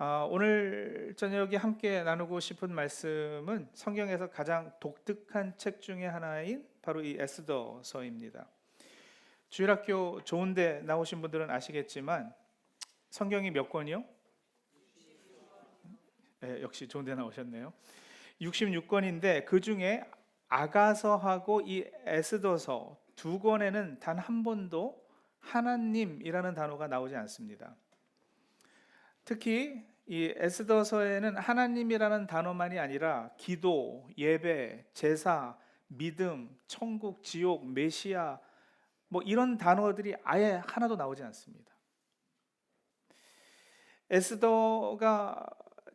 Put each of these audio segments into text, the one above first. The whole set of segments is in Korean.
오늘 저녁에 함께 나누고 싶은 말씀은 성경에서 가장 독특한 책 중에 하나인 바로 이 에스더서입니다. 주일학교 좋은데 나오신 분들은 아시겠지만 성경이 몇 권이요? 네, 역시 좋은데 나오셨네요. 66권인데 그 중에 아가서하고 이 에스더서 두 권에는 단 한 번도 하나님이라는 단어가 나오지 않습니다. 특히 이 에스더서에는 하나님이라는 단어만이 아니라 기도, 예배, 제사, 믿음, 천국, 지옥, 메시아 뭐 이런 단어들이 아예 하나도 나오지 않습니다. 에스더가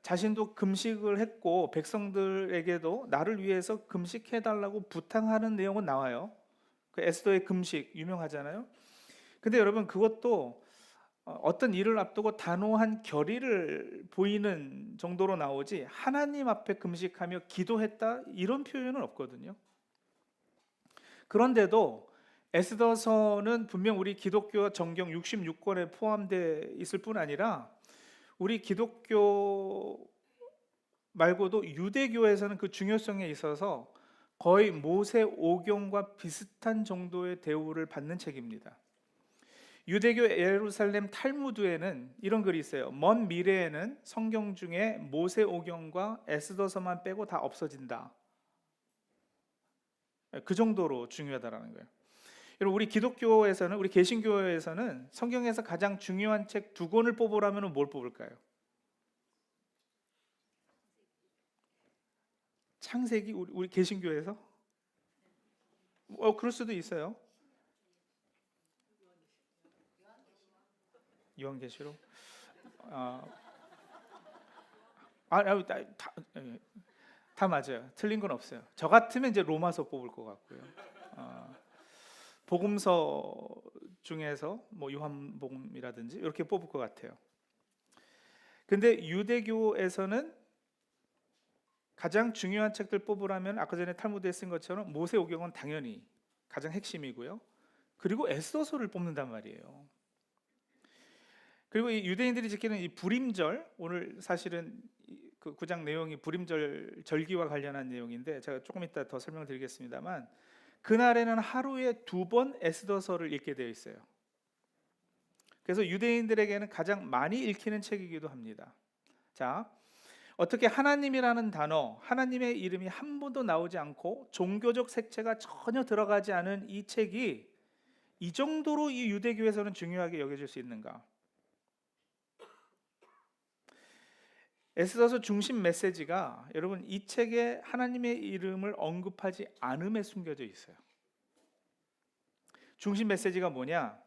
자신도 금식을 했고 백성들에게도 나를 위해서 금식해 달라고 부탁하는 내용은 나와요. 그 에스더의 금식 유명하잖아요. 근데 여러분 그것도 어떤 일을 앞두고 단호한 결의를 보이는 정도로 나오지 하나님 앞에 금식하며 기도했다 이런 표현은 없거든요. 그런데도 에스더서는 분명 우리 기독교 정경 66권에 포함되어 있을 뿐 아니라 우리 기독교 말고도 유대교에서는 그 중요성에 있어서 거의 모세오경과 비슷한 정도의 대우를 받는 책입니다. 유대교 예루살렘 탈무드에는 이런 글이 있어요. 먼 미래에는 성경 중에 모세오경과 에스더서만 빼고 다 없어진다. 그 정도로 중요하다라는 거예요. 여러분 우리 기독교에서는 우리 개신교에서는 성경에서 가장 중요한 책 두 권을 뽑으라면 뭘 뽑을까요? 창세기 우리 개신교에서? 그럴 수도 있어요. 요한계시록. 아, 다 맞아요. 틀린 건 없어요. 저 같으면 이제 로마서 뽑을 것 같고요. 복음서 중에서 뭐 요한복음이라든지 이렇게 뽑을 것 같아요. 근데 유대교에서는 가장 중요한 책들 뽑으라면 아까 전에 탈무드에 쓴 것처럼 모세오경은 당연히 가장 핵심이고요. 그리고 에스더서를 뽑는단 말이에요. 그리고 이 유대인들이 지키는 이 불임절, 오늘 사실은 그 9장 내용이 불임절 절기와 관련한 내용인데 제가 조금 이따 더 설명을 드리겠습니다만 그날에는 하루에 2번 에스더서를 읽게 되어 있어요. 그래서 유대인들에게는 가장 많이 읽히는 책이기도 합니다. 자, 어떻게 하나님이라는 단어, 하나님의 이름이 한 번도 나오지 않고 종교적 색채가 전혀 들어가지 않은 이 책이 이 정도로 이 유대교에서는 중요하게 여겨질 수 있는가? 에스더서 중심 메시지가 여러분 이 책에 하나님의 이름을 언급하지 않음에 숨겨져 있어요. 중심 메시지가 뭐냐?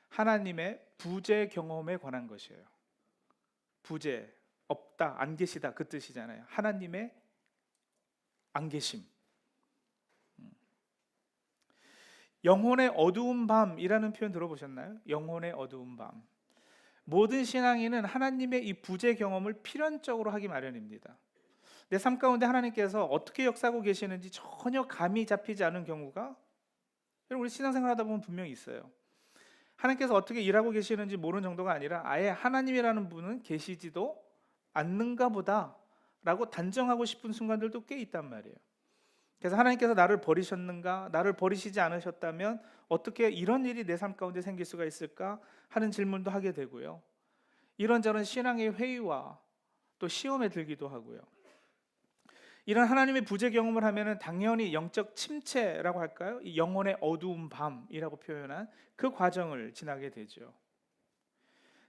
하나님의 부재 경험에 관한 것이에요. 부재, 없다, 안 계시다 그 뜻이잖아요. 하나님의 안 계심. 영혼의 어두운 밤이라는 표현 들어보셨나요? 영혼의 어두운 밤. 모든 신앙인은 하나님의 이 부재 경험을 필연적으로 하기 마련입니다. 내 삶 가운데 하나님께서 어떻게 역사하고 계시는지 전혀 감이 잡히지 않은 경우가 우리 신앙생활 하다 보면 분명히 있어요. 하나님께서 어떻게 일하고 계시는지 모르는 정도가 아니라 아예 하나님이라는 분은 계시지도 않는가 보다 라고 단정하고 싶은 순간들도 꽤 있단 말이에요. 그래서 하나님께서 나를 버리셨는가? 나를 버리시지 않으셨다면 어떻게 이런 일이 내 삶 가운데 생길 수가 있을까? 하는 질문도 하게 되고요. 이런저런 신앙의 회의와 또 시험에 들기도 하고요. 이런 하나님의 부재 경험을 하면은 당연히 영적 침체라고 할까요? 이 영혼의 어두운 밤이라고 표현한 그 과정을 지나게 되죠.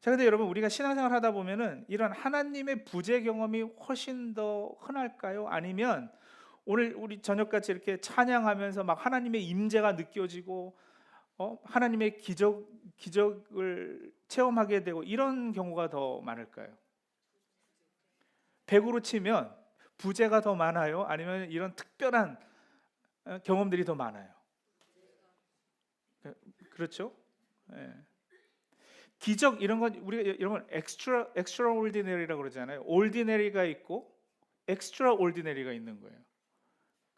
자, 근데 여러분 우리가 신앙생활 하다 보면은 이런 하나님의 부재 경험이 훨씬 더 흔할까요? 아니면 오늘 우리 저녁같이 이렇게 찬양하면서 막 하나님의 임재가 느껴지고 하나님의 기적을 체험하게 되고 이런 경우가 더 많을까요? 100으로 치면 부재가 더 많아요? 아니면 이런 특별한 경험들이 더 많아요? 그렇죠? 예. 기적 이런 건 우리가 이런 건 extraordinary라고 그러잖아요. ordinary가 있고 extraordinary가 있는 거예요.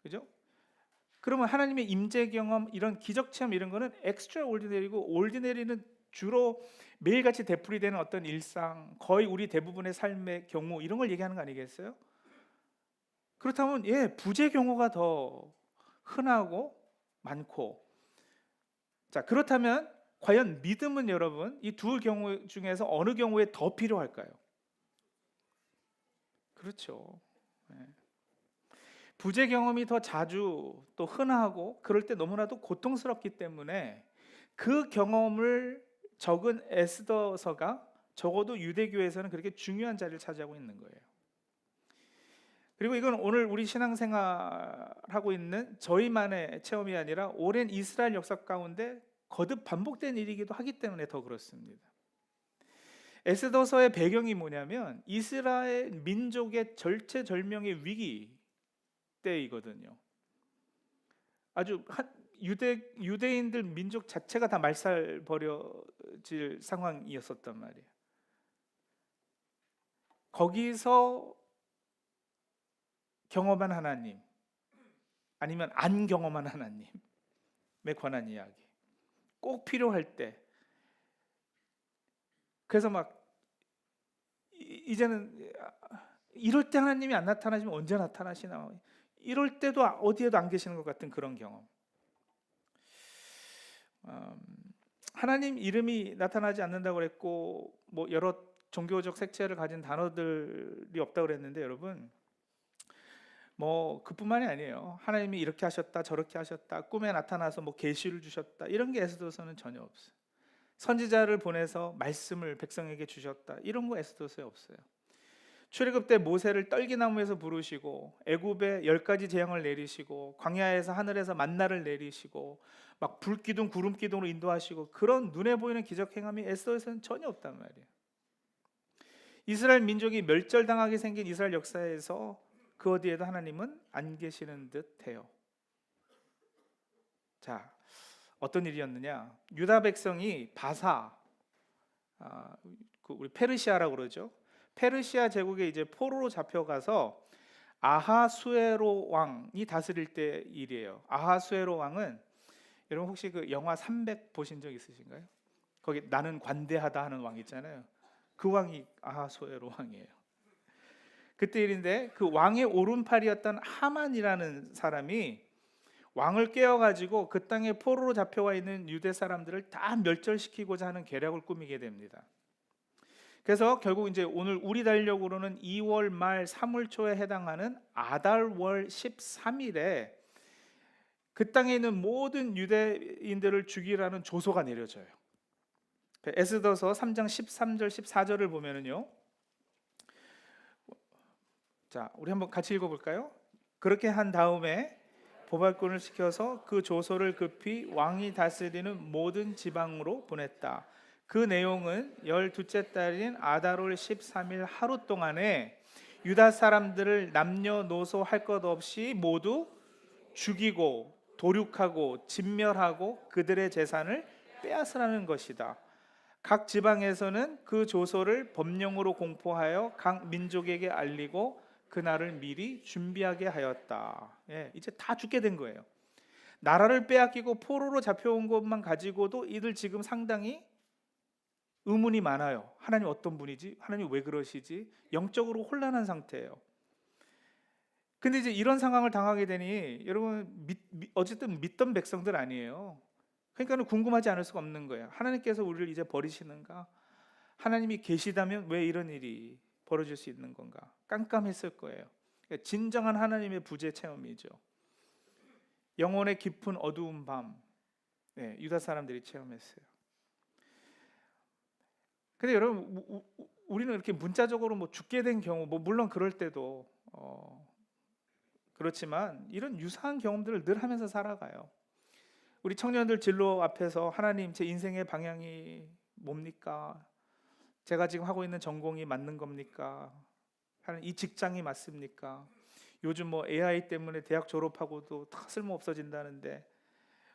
그죠? 그러면 하나님의 임재 경험 이런 기적 체험 이런 거는 extraordinary고 ordinary는 주로 매일같이 되풀이되는 어떤 일상, 거의 우리 대부분의 삶의 경우 이런 걸 얘기하는 거 아니겠어요? 그렇다면 부재 경우가 더 흔하고 많고, 자, 그렇다면 과연 믿음은 여러분 이 두 경우 중에서 어느 경우에 더 필요할까요? 그렇죠. 네. 부재 경험이 더 자주 또 흔하고 그럴 때 너무나도 고통스럽기 때문에 그 경험을 적은 에스더서가 적어도 유대교에서는 그렇게 중요한 자리를 차지하고 있는 거예요. 그리고 이건 오늘 우리 신앙생활하고 있는 저희만의 체험이 아니라 오랜 이스라엘 역사 가운데 거듭 반복된 일이기도 하기 때문에 더 그렇습니다. 에스더서의 배경이 뭐냐면 이스라엘 민족의 절체절명의 위기 때이거든요. 아주 유대인들 민족 자체가 다 말살 버려질 상황이었었단 말이에요. 거기서 경험한 하나님, 아니면 안 경험한 하나님에 관한 이야기, 꼭 필요할 때. 그래서 막 이제는 이럴 때 하나님이 안 나타나시면 언제 나타나시나, 이럴 때도 어디에도 안 계시는 것 같은 그런 경험. 하나님 이름이 나타나지 않는다고 그랬고, 뭐 여러 종교적 색채를 가진 단어들이 없다고 그랬는데, 여러분 뭐 그뿐만이 아니에요. 하나님이 이렇게 하셨다 저렇게 하셨다, 꿈에 나타나서 뭐 계시를 주셨다, 이런 게 에스더서는 전혀 없어요. 선지자를 보내서 말씀을 백성에게 주셨다, 이런 거 에스더서에 없어요. 출애굽 때 모세를 떨기나무에서 부르시고 애굽에 10가지 재앙을 내리시고 광야에서 하늘에서 만나를 내리시고 막 불기둥 구름기둥으로 인도하시고 그런 눈에 보이는 기적 행함이 에스더에서는 전혀 없단 말이에요. 이스라엘 민족이 멸절당하게 생긴 이스라엘 역사에서 그 어디에도 하나님은 안 계시는 듯해요. 자, 어떤 일이었느냐? 유다 백성이 바사, 우리 페르시아라고 그러죠. 페르시아 제국에 이제 포로로 잡혀가서 아하수에로 왕이 다스릴 때 일이에요. 아하수에로 왕은, 여러분 혹시 그 영화 300 보신 적 있으신가요? 거기 나는 관대하다 하는 왕 있잖아요. 그 왕이 아하수에로 왕이에요. 그때 일인데, 그 왕의 오른팔이었던 하만이라는 사람이 왕을 깨워가지고 그 땅에 포로로 잡혀와 있는 유대 사람들을 다 멸절시키고자 하는 계략을 꾸미게 됩니다. 그래서 결국 이제 오늘 우리 달력으로는 2월 말 3월 초에 해당하는 아달월 13일에 그 땅에 있는 모든 유대인들을 죽이라는 조소가 내려져요. 에스더서 3장 13절 14절을 보면은요, 자, 우리 한번 같이 읽어볼까요? 그렇게 한 다음에 보발꾼을 시켜서 그 조서를 급히 왕이 다스리는 모든 지방으로 보냈다. 그 내용은 12째 달인 아달월 13일 하루 동안에 유다 사람들을 남녀노소 할 것 없이 모두 죽이고 도륙하고 진멸하고 그들의 재산을 빼앗으라는 것이다. 각 지방에서는 그 조서를 법령으로 공포하여 각 민족에게 알리고 그날을 미리 준비하게 하였다. 이제 다 죽게 된 거예요. 나라를 빼앗기고 포로로 잡혀온 것만 가지고도 이들 지금 상당히 의문이 많아요. 하나님 어떤 분이지? 하나님 왜 그러시지? 영적으로 혼란한 상태예요. 근데 이제 이런 상황을 당하게 되니 여러분 어쨌든 믿던 백성들 아니에요. 그러니까 궁금하지 않을 수가 없는 거예요. 하나님께서 우리를 이제 버리시는가? 하나님이 계시다면 왜 이런 일이 벌어질 수 있는 건가? 깜깜했을 거예요. 그러니까 진정한 하나님의 부재 체험이죠. 영혼의 깊은 어두운 밤, 유다 사람들이 체험했어요. 근데 여러분, 우리는 이렇게 문자적으로 뭐 죽게 된 경우, 뭐 물론 그럴 때도 그렇지만 이런 유사한 경험들을 늘 하면서 살아가요. 우리 청년들 진로 앞에서 하나님, 제 인생의 방향이 뭡니까? 제가 지금 하고 있는 전공이 맞는 겁니까? 하는 이 직장이 맞습니까? 요즘 뭐 AI 때문에 대학 졸업하고도 다 쓸모 없어진다는데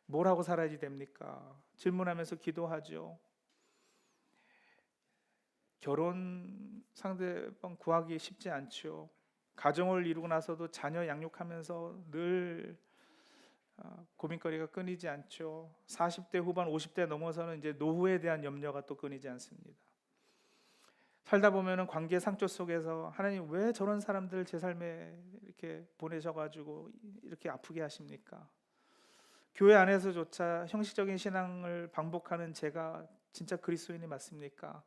뭘 하고 살아야지 됩니까? 질문하면서 기도하죠. 결혼 상대방 구하기 쉽지 않죠. 가정을 이루고 나서도 자녀 양육하면서 늘 고민거리가 끊이지 않죠. 40대 후반 50대 넘어서는 이제 노후에 대한 염려가 또 끊이지 않습니다. 살다 보면은 관계 상처 속에서 하나님 왜 저런 사람들 제 삶에 이렇게 보내셔가지고 이렇게 아프게 하십니까? 교회 안에서조차 형식적인 신앙을 반복하는 제가 진짜 그리스도인이 맞습니까?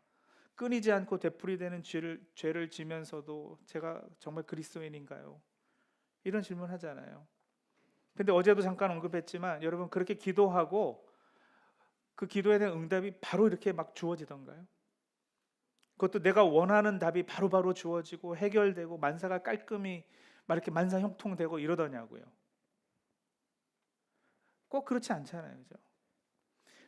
끊이지 않고 되풀이되는 죄를 지면서도 제가 정말 그리스도인인가요? 이런 질문 하잖아요. 근데 어제도 잠깐 언급했지만 여러분, 그렇게 기도하고 그 기도에 대한 응답이 바로 이렇게 막 주어지던가요? 그것도 내가 원하는 답이 바로바로 주어지고 해결되고 만사가 깔끔히 막 이렇게 만사형통되고 이러더냐고요. 꼭 그렇지 않잖아요. 그죠?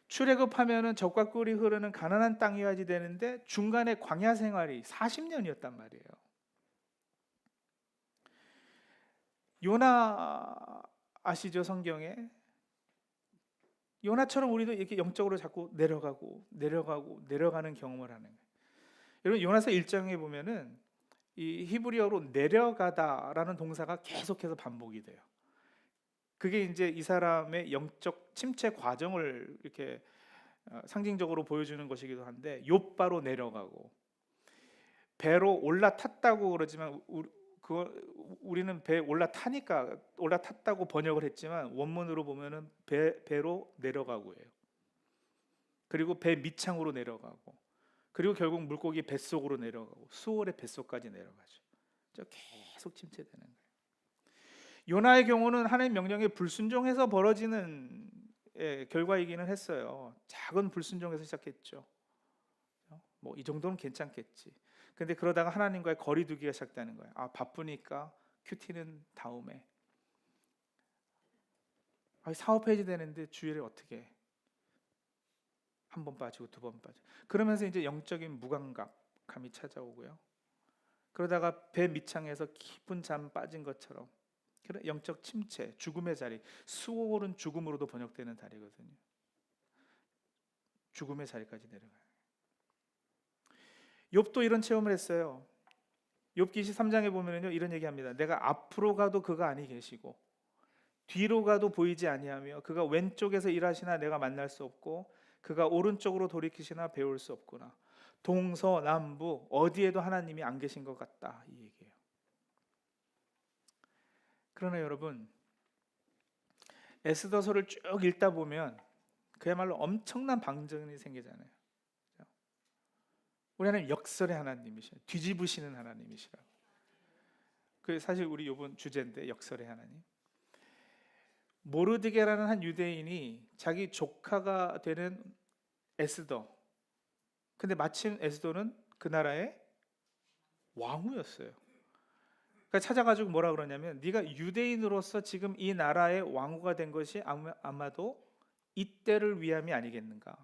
출애굽하면은 적과 꿀이 흐르는 가나안 땅이어야지 되는데 중간에 광야 생활이 40년이었단 말이에요. 요나 아시죠? 성경에 요나처럼 우리도 이렇게 영적으로 자꾸 내려가는 경험을 하는 거예요. 여러분, 요나서 1장에 보면은 이 히브리어로 내려가다라는 동사가 계속해서 반복이 돼요. 그게 이제 이 사람의 영적 침체 과정을 이렇게 상징적으로 보여주는 것이기도 한데, 욥바로 내려가고 배로 올라탔다고 그러지만 우리는 배 올라탔다고 번역을 했지만 원문으로 보면은 배로 내려가고예요. 그리고 배 밑창으로 내려가고, 그리고 결국 물고기 뱃속으로 내려가고 수월의 뱃속까지 내려가죠. 계속 침체되는 거예요. 요나의 경우는 하나님 명령에 불순종해서 벌어지는 결과이기는 했어요. 작은 불순종에서 시작했죠. 뭐 이 정도는 괜찮겠지. 근데 그러다가 하나님과의 거리 두기가 시작되는 거예요. 바쁘니까 큐티는 다음에. 사업해야지 되는데 주일에 어떻게 해? 한 번 빠지고 두 번 빠지고. 그러면서 이제 영적인 무감각함이 찾아오고요. 그러다가 배 밑창에서 깊은 잠 빠진 것처럼 그런 영적 침체, 죽음의 자리. 수월은 죽음으로도 번역되는 자리거든요. 죽음의 자리까지 내려가요. 욥도 이런 체험을 했어요. 욥기 23장에 보면요, 이런 얘기합니다. 내가 앞으로 가도 그가 아니 계시고 뒤로 가도 보이지 아니하며 그가 왼쪽에서 일하시나 내가 만날 수 없고 그가 오른쪽으로 돌이키시나 배울 수 없구나. 동서남북 어디에도 하나님이 안 계신 것 같다, 이 얘기예요. 그러나 여러분, 에스더서를 쭉 읽다 보면 그야말로 엄청난 반전이 생기잖아요. 우리 하나님 역설의 하나님이시죠. 뒤집으시는 하나님이시라고. 그 사실 우리 이번 주제인데, 역설의 하나님. 모르드게라는 한 유대인이 자기 조카가 되는 에스더. 근데 마침 에스더는 그 나라의 왕후였어요. 그러니까 찾아가지고 뭐라 그러냐면, 네가 유대인으로서 지금 이 나라의 왕후가 된 것이 아마도 이때를 위함이 아니겠는가.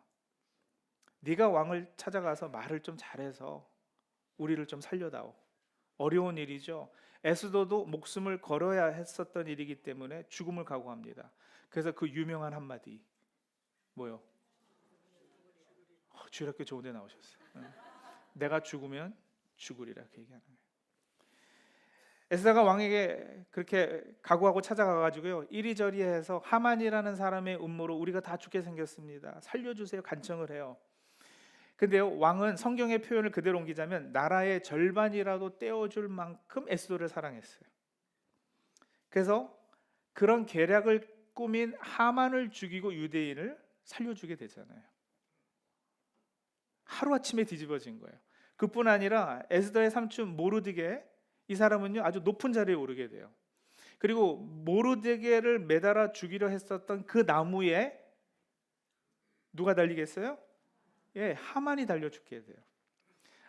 네가 왕을 찾아가서 말을 좀 잘해서 우리를 좀 살려다오. 어려운 일이죠. 에스더도 목숨을 걸어야 했었던 일이기 때문에 죽음을 각오합니다. 그래서 그 유명한 한마디 뭐요? 주일학교 좋은 데 나오셨어요. 내가 죽으면 죽으리라, 그 얘기하는 거예요. 에스더가 왕에게 그렇게 각오하고 찾아가가지고요, 이리저리 해서 하만이라는 사람의 음모로 우리가 다 죽게 생겼습니다, 살려주세요, 간청을 해요. 근데요, 왕은 성경의 표현을 그대로 옮기자면 나라의 절반이라도 떼어줄 만큼 에스더를 사랑했어요. 그래서 그런 계략을 꾸민 하만을 죽이고 유대인을 살려주게 되잖아요. 하루아침에 뒤집어진 거예요. 그뿐 아니라 에스더의 삼촌 모르드게, 이 사람은요 아주 높은 자리에 오르게 돼요. 그리고 모르드게를 매달아 죽이려 했었던 그 나무에 누가 달리겠어요? 하만이 달려 죽게 돼요.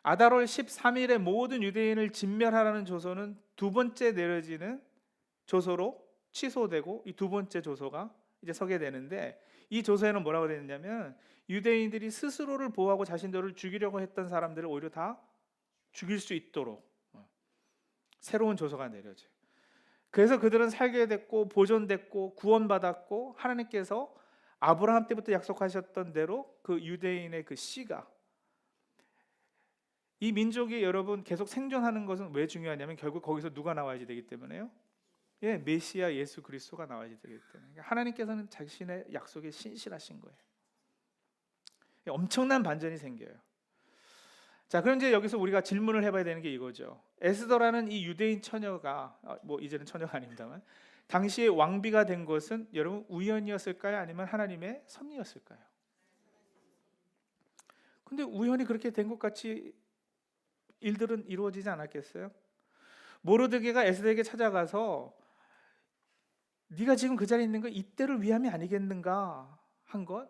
아달월 13일에 모든 유대인을 진멸하라는 조서는 두 번째 내려지는 조서로 취소되고, 이 두 번째 조서가 이제 서게 되는데, 이 조서에는 뭐라고 되어 있냐면 유대인들이 스스로를 보호하고 자신들을 죽이려고 했던 사람들을 오히려 다 죽일 수 있도록 새로운 조서가 내려져요. 그래서 그들은 살게 됐고 보존됐고 구원받았고, 하나님께서 아브라함 때부터 약속하셨던 대로 그 유대인의 그 씨가, 이 민족이 여러분 계속 생존하는 것은 왜 중요하냐면 결국 거기서 누가 나와야지 되기 때문에요? 예, 메시아 예수 그리스도가 나와야 되기 때문에 그러니까 하나님께서는 자신의 약속에 신실하신 거예요. 엄청난 반전이 생겨요. 자, 그럼 이제 여기서 우리가 질문을 해봐야 되는 게 이거죠. 에스더라는 이 유대인 처녀가 뭐 이제는 처녀가 아닙니다만 당시에 왕비가 된 것은 여러분 우연이었을까요? 아니면 하나님의 섭리였을까요? 근데 우연히 그렇게 된 것 같이 일들은 이루어지지 않았겠어요? 모르드게가 에스더에게 찾아가서 네가 지금 그 자리에 있는 거 이때를 위함이 아니겠는가 한 것.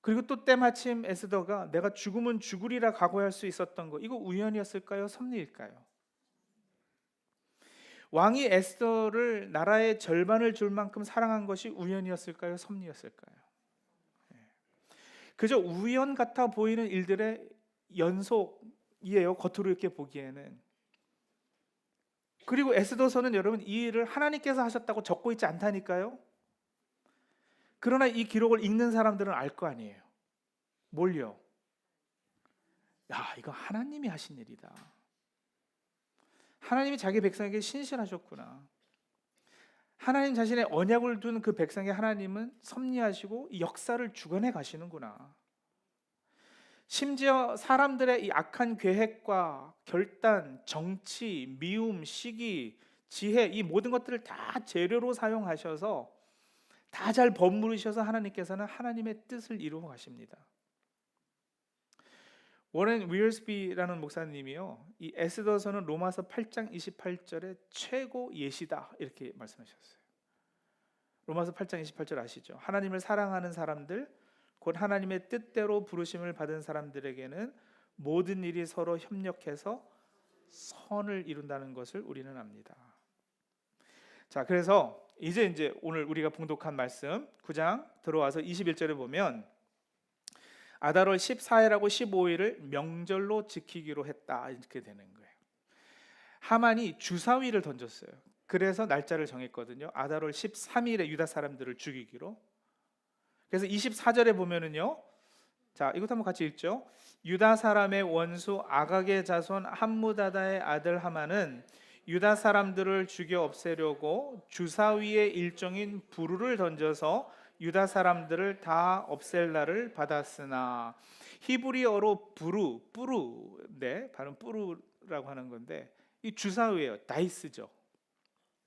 그리고 또 때마침 에스더가 내가 죽으면 죽으리라 각오할 수 있었던 거, 이거 우연이었을까요? 섭리일까요? 왕이 에스더를 나라의 절반을 줄 만큼 사랑한 것이 우연이었을까요? 섭리였을까요? 그저 우연 같아 보이는 일들의 연속이에요, 겉으로 이렇게 보기에는. 그리고 에스더서는 여러분 이 일을 하나님께서 하셨다고 적고 있지 않다니까요. 그러나 이 기록을 읽는 사람들은 알 거 아니에요. 뭘요? 야, 이거 하나님이 하신 일이다. 하나님이 자기 백성에게 신실하셨구나. 하나님 자신의 언약을 둔 그 백성의 하나님은 섭리하시고 이 역사를 주관해 가시는구나. 심지어 사람들의 이 악한 계획과 결단, 정치, 미움, 시기, 지혜, 이 모든 것들을 다 재료로 사용하셔서 다 잘 버무리셔서 하나님께서는 하나님의 뜻을 이루어 가십니다. 워렌 위얼스비라는 목사님이요, 이 에스더서는 로마서 8장 28절의 최고 예시다 이렇게 말씀하셨어요. 로마서 8장 28절 아시죠? 하나님을 사랑하는 사람들, 곧 하나님의 뜻대로 부르심을 받은 사람들에게는 모든 일이 서로 협력해서 선을 이룬다는 것을 우리는 압니다. 자, 그래서 이제 오늘 우리가 봉독한 말씀 9장 들어와서 21절에 보면 아달월 14일하고 15일을 명절로 지키기로 했다 이렇게 되는 거예요. 하만이 주사위를 던졌어요. 그래서 날짜를 정했거든요. 아달월 13일에 유다 사람들을 죽이기로. 그래서 24절에 보면은요, 자, 이것도 한번 같이 읽죠. 유다 사람의 원수 아각의 자손 함무다다의 아들 하만은 유다 사람들을 죽여 없애려고 주사위의 일종인 부르를 던져서 유다 사람들을 다 없앨 날을 받았으나, 히브리어로 뿌르, 발음 뿌르라고 하는 건데 이 주사위예요. 다이스죠.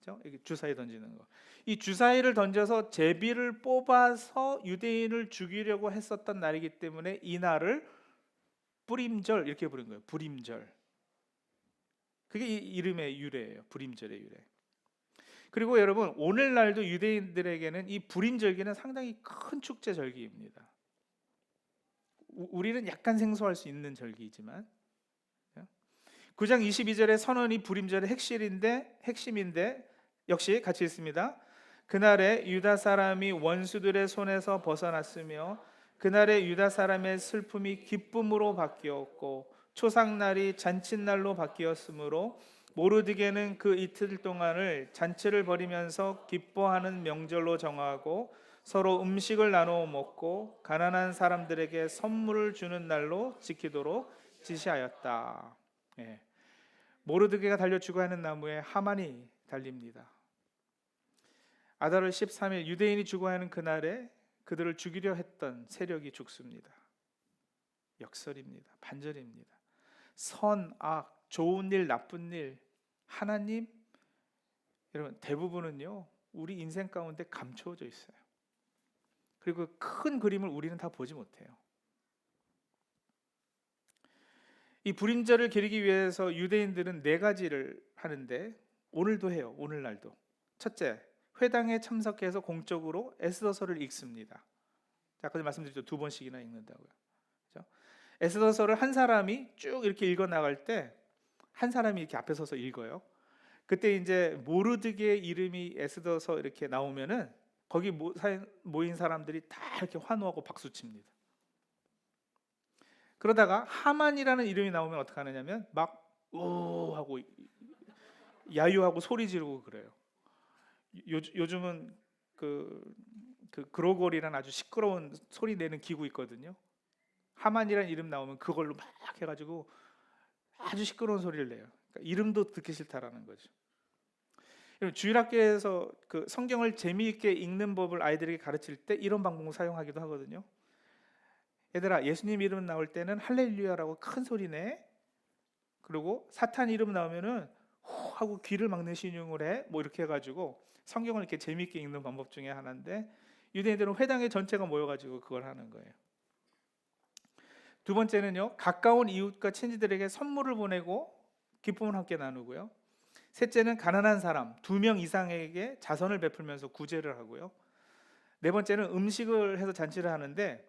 그렇죠? 이게 주사위 던지는 거. 이 주사위를 던져서 제비를 뽑아서 유대인을 죽이려고 했었던 날이기 때문에 이 날을 뿌림절 이렇게 부른 거예요. 부림절. 그게 이 이름의 유래예요. 부림절의 유래. 그리고 여러분 오늘날도 유대인들에게는 이 부림절기는 상당히 큰 축제 절기입니다. 우리는 약간 생소할 수 있는 절기이지만 9장 22절의 선언이 부림절의 핵심인데 역시 같이 읽습니다. 그날에 유다 사람이 원수들의 손에서 벗어났으며 그날에 유다 사람의 슬픔이 기쁨으로 바뀌었고 초상날이 잔칫날로 바뀌었으므로 모르드게는 그 이틀 동안을 잔치를 벌이면서 기뻐하는 명절로 정하고 서로 음식을 나누어 먹고 가난한 사람들에게 선물을 주는 날로 지키도록 지시하였다. 예. 모르드게가 달려 죽어야 하는 나무에 하만이 달립니다. 아달월 13일 유대인이 죽어야 하는 그날에 그들을 죽이려 했던 세력이 죽습니다. 역설입니다. 반절입니다. 선, 악, 좋은 일, 나쁜 일, 하나님, 여러분 대부분은요 우리 인생 가운데 감춰져 있어요. 그리고 큰 그림을 우리는 다 보지 못해요. 이 불임절을 기리기 위해서 유대인들은 4가지를 하는데 오늘도 해요. 오늘날도. 첫째, 회당에 참석해서 공적으로 에스더서를 읽습니다. 아까 말씀드렸죠. 2번씩이나 읽는다고요. 그렇죠? 에스더서를 한 사람이 쭉 이렇게 읽어 나갈 때 한 사람이 이렇게 앞에 서서 읽어요. 그때 이제 모르드게의 이름이 에스더서 이렇게 나오면은 거기 모인 사람들이 다 이렇게 환호하고 박수칩니다. 그러다가 하만이라는 이름이 나오면 어떻게 하느냐면 막 오 하고 야유하고 소리 지르고 그래요. 요즘은 그 그로걸이라는 아주 시끄러운 소리 내는 기구 있거든요. 하만이라는 이름 나오면 그걸로 막 해가지고 아주 시끄러운 소리를 내요. 그러니까 이름도 듣기 싫다라는 거죠. 여러분, 주일학교에서 그 성경을 재미있게 읽는 법을 아이들에게 가르칠 때 이런 방법을 사용하기도 하거든요. 얘들아, 예수님 이름 나올 때는 할렐루야라고 큰 소리 내. 그리고 사탄 이름 나오면은 후 하고 귀를 막는 신용을 해. 뭐 이렇게 해가지고 성경을 이렇게 재미있게 읽는 방법 중에 하나인데, 유대인들은 회당의 전체가 모여가지고 그걸 하는 거예요. 두 번째는요, 가까운 이웃과 친지들에게 선물을 보내고 기쁨을 함께 나누고요. 셋째는 가난한 사람 2명 이상에게 자선을 베풀면서 구제를 하고요. 네 번째는 음식을 해서 잔치를 하는데,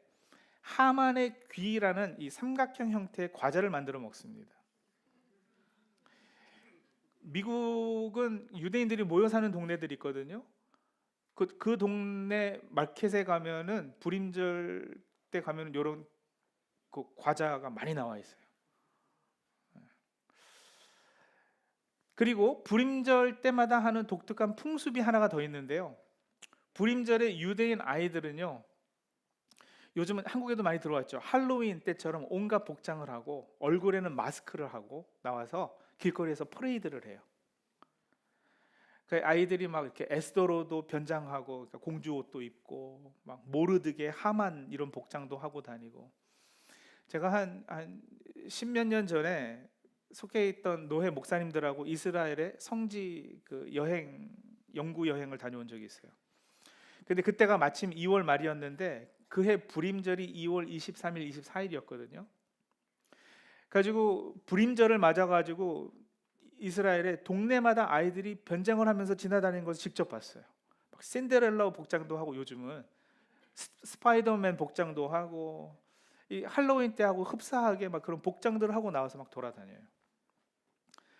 하만의 귀라는 이 삼각형 형태의 과자를 만들어 먹습니다. 미국은 유대인들이 모여 사는 동네들이 있거든요. 그 동네 마켓에 가면은 불임절 때 가면은 이런 그 과자가 많이 나와 있어요. 그리고 불임절 때마다 하는 독특한 풍습이 하나가 더 있는데요. 불임절에 유대인 아이들은요, 요즘은 한국에도 많이 들어왔죠. 할로윈 때처럼 온갖 복장을 하고 얼굴에는 마스크를 하고 나와서 길거리에서 퍼레이드를 해요. 그 아이들이 막 이렇게 에스더로도 변장하고, 그러니까 공주 옷도 입고 막 모르드게 하만 이런 복장도 하고 다니고. 제가 한 십몇 년 전에 속해 있던 노회 목사님들하고 이스라엘의 성지 그 연구 여행을 다녀온 적이 있어요. 근데 그때가 마침 2월 말이었는데 그해 불임절이 2월 23일, 24일이었거든요. 가지고 불임절을 맞아가지고 이스라엘의 동네마다 아이들이 변장을 하면서 지나다니는 것을 직접 봤어요. 막 신데렐라 복장도 하고, 요즘은 스파이더맨 복장도 하고, 이 할로윈 때 하고 흡사하게 막 그런 복장들을 하고 나와서 막 돌아다녀요.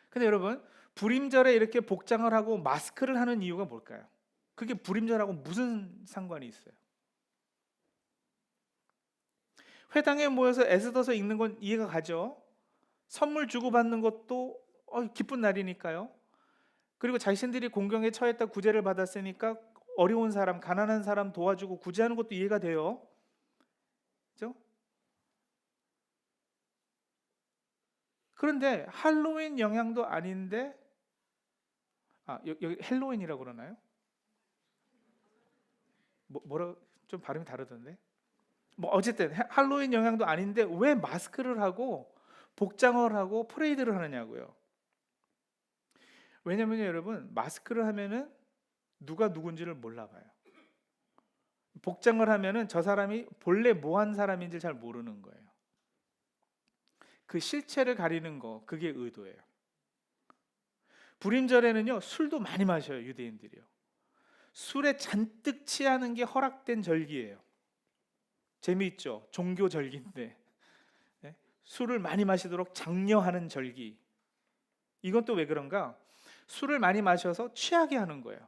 근데 여러분, 불임절에 이렇게 복장을 하고 마스크를 하는 이유가 뭘까요? 그게 불임절하고 무슨 상관이 있어요? 회당에 모여서 애써서 읽는 건 이해가 가죠. 선물 주고받는 것도 기쁜 날이니까요. 그리고 자신들이 공경에 처했다 구제를 받았으니까 어려운 사람, 가난한 사람 도와주고 구제하는 것도 이해가 돼요. 그렇죠? 그런데 할로윈 영향도 아닌데, 여기 헬로윈이라고 그러나요? 뭐라 좀 발음이 다르던데. 뭐 어쨌든 할로윈 영향도 아닌데 왜 마스크를 하고 복장을 하고 프레이드를 하느냐고요. 왜냐면 여러분, 마스크를 하면은 누가 누군지를 몰라봐요. 복장을 하면은 저 사람이 본래 뭐 한 사람인지 잘 모르는 거예요. 그 실체를 가리는 거, 그게 의도예요. 불임절에는요, 술도 많이 마셔요, 유대인들이요. 술에 잔뜩 취하는 게 허락된 절기예요. 재미있죠? 종교 절기인데, 네? 술을 많이 마시도록 장려하는 절기. 이건 또 왜 그런가? 술을 많이 마셔서 취하게 하는 거예요.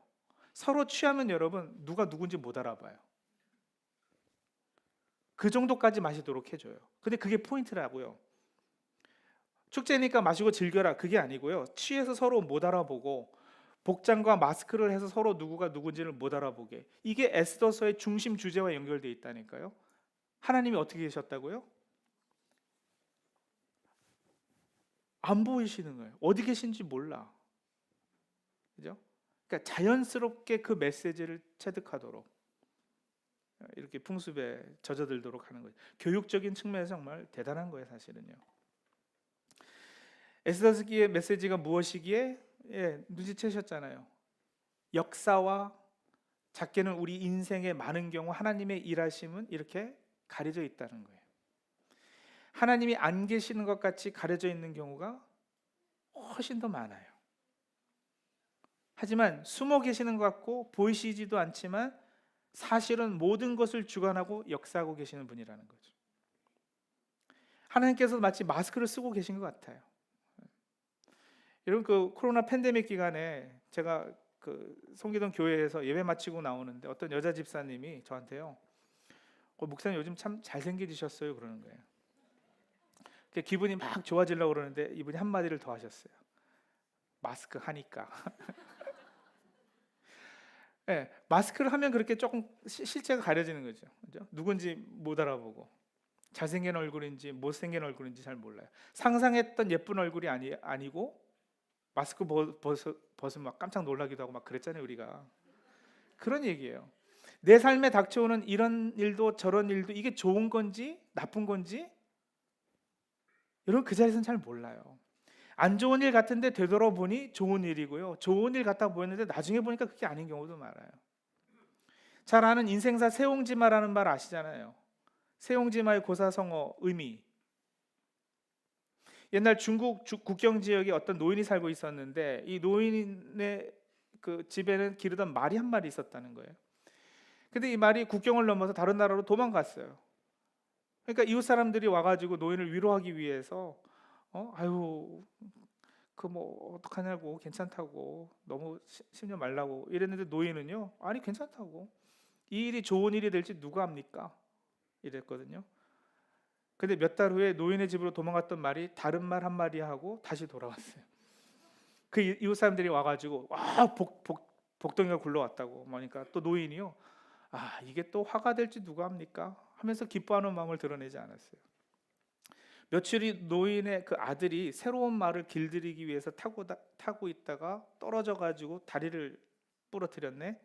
서로 취하면 여러분, 누가 누군지 못 알아봐요. 그 정도까지 마시도록 해줘요. 근데 그게 포인트라고요. 축제니까 마시고 즐겨라, 그게 아니고요. 취해서 서로 못 알아보고 복장과 마스크를 해서 서로 누구가 누군지를 못 알아보게. 이게 에스더서의 중심 주제와 연결되어 있다니까요. 하나님이 어떻게 계셨다고요? 안 보이시는 거예요. 어디 계신지 몰라. 그죠? 그러니까 자연스럽게 그 메시지를 체득하도록 이렇게 풍습에 젖어들도록 하는 거예요. 교육적인 측면에서 정말 대단한 거예요, 사실은요. 에스더스기의 메시지가 무엇이기에 눈치채셨잖아요. 역사와 작게는 우리 인생의 많은 경우 하나님의 일하심은 이렇게 가려져 있다는 거예요. 하나님이 안 계시는 것 같이 가려져 있는 경우가 훨씬 더 많아요. 하지만 숨어 계시는 것 같고 보이시지도 않지만 사실은 모든 것을 주관하고 역사하고 계시는 분이라는 거죠. 하나님께서 마치 마스크를 쓰고 계신 것 같아요. 여러분, 그 코로나 팬데믹 기간에 제가 그 송기동 교회에서 예배 마치고 나오는데 어떤 여자 집사님이 저한테요, 목사님 요즘 참 잘생기셨어요, 그러는 거예요. 기분이 막 좋아지려고 그러는데 이분이 한마디를 더 하셨어요. 마스크 하니까. 네, 마스크를 하면 그렇게 조금 실체가 가려지는 거죠. 그죠? 누군지 못 알아보고 잘생긴 얼굴인지 못생긴 얼굴인지 잘 몰라요. 상상했던 예쁜 얼굴이 아니고 마스크 벗으면 막 깜짝 놀라기도 하고 막 그랬잖아요, 우리가. 그런 얘기예요. 내 삶에 닥쳐오는 이런 일도 저런 일도 이게 좋은 건지 나쁜 건지 여러분 그 자리에서는 잘 몰라요. 안 좋은 일 같은데 되돌아보니 좋은 일이고요. 좋은 일 같아 보였는데 나중에 보니까 그게 아닌 경우도 많아요. 잘 아는 인생사 세옹지마라는 말 아시잖아요. 세옹지마의 고사성어 의미. 옛날 중국 국경 지역에 어떤 노인이 살고 있었는데 이 노인의 그 집에는 기르던 말이 한 마리 있었다는 거예요. 근데 이 말이 국경을 넘어서 다른 나라로 도망갔어요. 그러니까 이웃 사람들이 와가지고 노인을 위로하기 위해서 아유 그 뭐 어떡하냐고 괜찮다고 너무 심려 말라고 이랬는데 노인은요 아니 괜찮다고 이 일이 좋은 일이 될지 누가 압니까? 이랬거든요. 근데 몇 달 후에 노인의 집으로 도망갔던 말이 다른 말 한마디 하고 다시 돌아왔어요. 그 이웃 사람들이 와가지고 와 복덩이가 굴러왔다고 그러니까 또 노인이요 아 이게 또 화가 될지 누가 합니까? 하면서 기뻐하는 마음을 드러내지 않았어요. 며칠이 노인의 그 아들이 새로운 말을 길들이기 위해서 타고 있다가 떨어져 가지고 다리를 부러뜨렸네.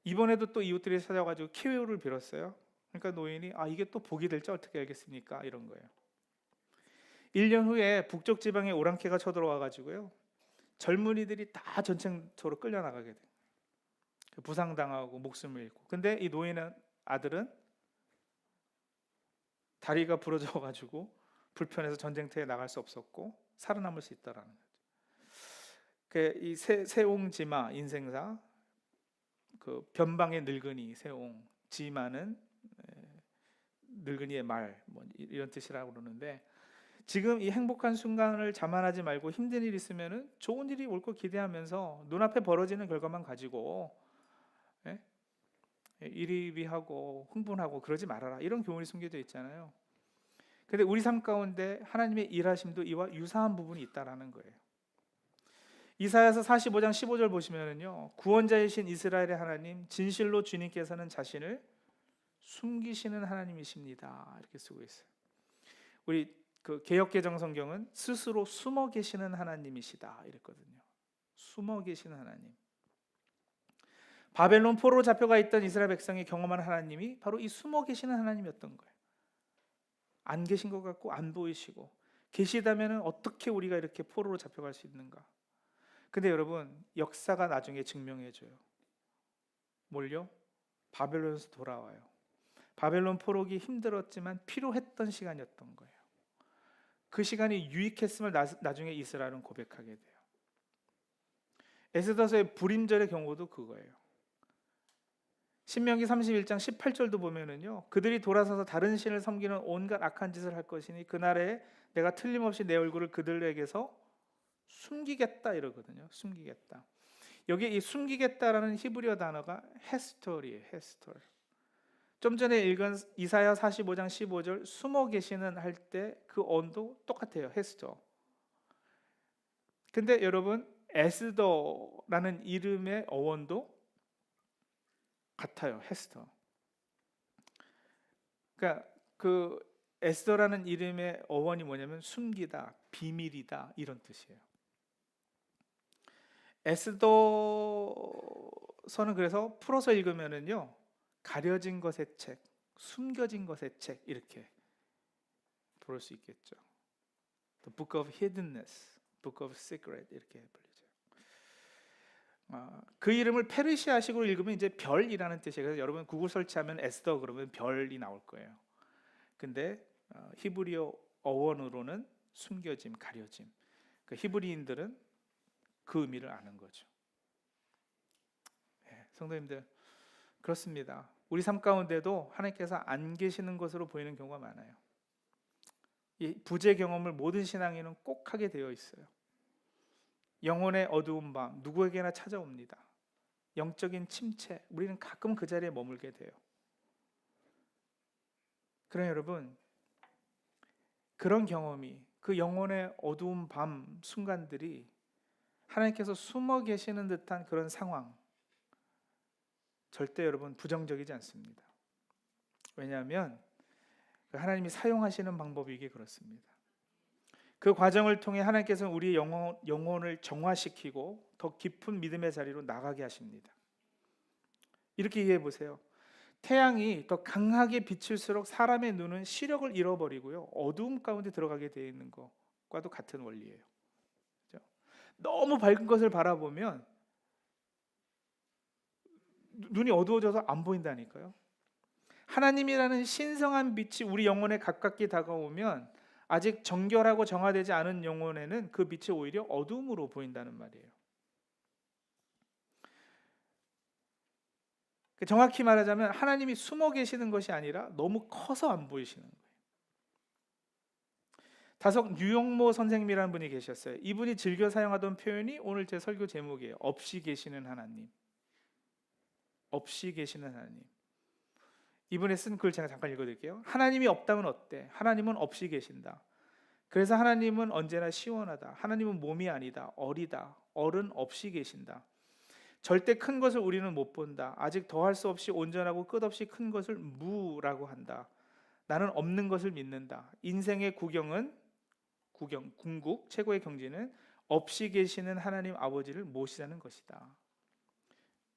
이번에도 또 이웃들이 찾아가지고 키회를 빌었어요. 그러니까 노인이 아 이게 또 복이 될지 어떻게 알겠습니까? 이런 거예요. 1년 후에 북쪽 지방에 오랑캐가 쳐들어와 가지고요. 젊은이들이 다 전쟁터로 끌려나가게 돼요. 부상당하고 목숨을 잃고. 근데 이 노인의 아들은 다리가 부러져 가지고 불편해서 전쟁터에 나갈 수 없었고 살아남을 수 있다라는 거죠. 이 세옹지마 인생사 그 변방의 늙은이 세옹 지마는 늙은이의 말 뭐 이런 뜻이라고 그러는데 지금 이 행복한 순간을 자만하지 말고 힘든 일 있으면은 좋은 일이 올 거 기대하면서 눈앞에 벌어지는 결과만 가지고 이리비하고 흥분하고 그러지 말아라 이런 교훈이 숨겨져 있잖아요. 근데 우리 삶 가운데 하나님의 일하심도 이와 유사한 부분이 있다라는 거예요. 이사야서 45장 15절 보시면은요 구원자이신 이스라엘의 하나님 진실로 주님께서는 자신을 숨기시는 하나님이십니다 이렇게 쓰고 있어요. 우리 그 개역개정 성경은 스스로 숨어 계시는 하나님이시다 이랬거든요. 숨어 계시는 하나님. 바벨론 포로로 잡혀가 있던 이스라엘 백성이 경험한 하나님이 바로 이 숨어 계시는 하나님이었던 거예요. 안 계신 것 같고 안 보이시고 계시다면 어떻게 우리가 이렇게 포로로 잡혀갈 수 있는가? 근데 여러분 역사가 나중에 증명해줘요. 뭘요? 바벨론에서 돌아와요. 바벨론 포로기 힘들었지만 필요했던 시간이었던 거예요. 그 시간이 유익했음을 나중에 이스라엘은 고백하게 돼요. 에스더서의 불임절의 경우도 그거예요. 신명기 31장 18절도 보면은요 그들이 돌아서서 다른 신을 섬기는 온갖 악한 짓을 할 것이니 그날에 내가 틀림없이 내 얼굴을 그들에게서 숨기겠다 이러거든요. 숨기겠다. 여기 이 숨기겠다라는 히브리어 단어가 헤스톨이에요. 헤스톨. 좀 전에 읽은 이사야 45장 15절 숨어 계시는 할 때 그 언도 똑같아요. 헤스톨. 근데 여러분 에스더라는 이름의 어원도 같아요. 헤스터. 그러니까 그 에스더라는 이름의 어원이 뭐냐면 숨기다, 비밀이다 이런 뜻이에요. 에스더서는 그래서 풀어서 읽으면은요 가려진 것의 책, 숨겨진 것의 책 이렇게 부를 수 있겠죠. The Book of Hiddenness, Book of Secret 이렇게 불리죠. 그 이름을 페르시아식으로 읽으면 이제 별이라는 뜻이에요. 그래서 여러분 구글 설치하면 에스더 그러면 별이 나올 거예요. 근데 히브리어 어원으로는 숨겨짐, 가려짐. 그 히브리인들은 그 의미를 아는 거죠. 성도님들 그렇습니다. 우리 삶 가운데도 하나님께서 안 계시는 것으로 보이는 경우가 많아요. 이 부재 경험을 모든 신앙인은 꼭 하게 되어 있어요. 영혼의 어두운 밤 누구에게나 찾아옵니다. 영적인 침체 우리는 가끔 그 자리에 머물게 돼요. 그러나 여러분 그런 경험이 그 영혼의 어두운 밤 순간들이 하나님께서 숨어 계시는 듯한 그런 상황 절대 여러분 부정적이지 않습니다. 왜냐하면 하나님이 사용하시는 방법이 이게 그렇습니다. 그 과정을 통해 하나님께서는 우리의 영혼을 정화시키고 더 깊은 믿음의 자리로 나가게 하십니다. 이렇게 이해해 보세요. 태양이 더 강하게 비칠수록 사람의 눈은 시력을 잃어버리고요, 어두움 가운데 들어가게 되어 있는 것과도 같은 원리예요. 그렇죠? 너무 밝은 것을 바라보면 눈이 어두워져서 안 보인다니까요. 하나님이라는 신성한 빛이 우리 영혼에 가깝게 다가오면 아직 정결하고 정화되지 않은 영혼에는 그 빛이 오히려 어두움으로 보인다는 말이에요. 정확히 말하자면 하나님이 숨어 계시는 것이 아니라 너무 커서 안 보이시는 거예요. 다석 뉴용모 선생님이라는 분이 계셨어요. 이분이 즐겨 사용하던 표현이 오늘 제 설교 제목이에요. 없이 계시는 하나님. 없이 계시는 하나님. 이분의 쓴 글 제가 잠깐 읽어드릴게요. 하나님이 없다면 어때? 하나님은 없이 계신다. 그래서 하나님은 언제나 시원하다. 하나님은 몸이 아니다. 어리다. 어른 없이 계신다. 절대 큰 것을 우리는 못 본다. 아직 더할 수 없이 온전하고 끝없이 큰 것을 무라고 한다. 나는 없는 것을 믿는다. 인생의 궁극, 최고의 경지는 없이 계시는 하나님 아버지를 모시자는 것이다.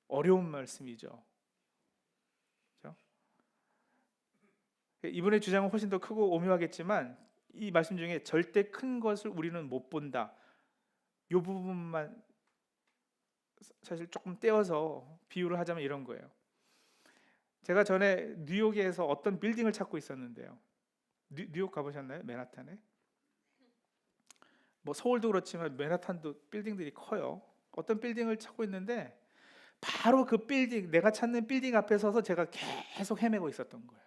어려운 말씀이죠. 그렇죠? 이분의 주장은 훨씬 더 크고 오묘하겠지만 이 말씀 중에 절대 큰 것을 우리는 못 본다, 이 부분만 사실 조금 떼어서 비유를 하자면 이런 거예요. 제가 전에 뉴욕에서 어떤 빌딩을 찾고 있었는데요. 뉴욕 가보셨나요? 맨하탄에? 뭐 서울도 그렇지만 맨하탄도 빌딩들이 커요. 어떤 빌딩을 찾고 있는데 바로 그 빌딩, 내가 찾는 빌딩 앞에 서서 제가 계속 헤매고 있었던 거예요.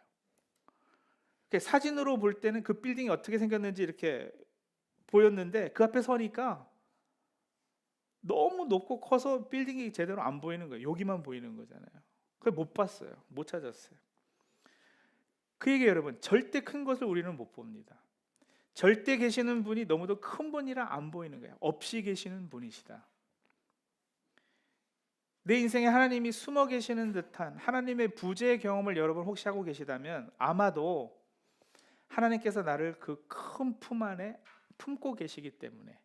사진으로 볼 때는 그 빌딩이 어떻게 생겼는지 이렇게 보였는데 그 앞에 서니까 너무 높고 커서 빌딩이 제대로 안 보이는 거예요. 여기만 보이는 거잖아요. 그걸 못 봤어요. 못 찾았어요. 그 얘기 여러분, 절대 큰 것을 우리는 못 봅니다. 절대 계시는 분이 너무도 큰 분이라 안 보이는 거예요. 없이 계시는 분이시다. 내 인생에 하나님이 숨어 계시는 듯한 하나님의 부재의 경험을 여러분 혹시 하고 계시다면 아마도 하나님께서 나를 그 큰 품 안에 품고 계시기 때문에,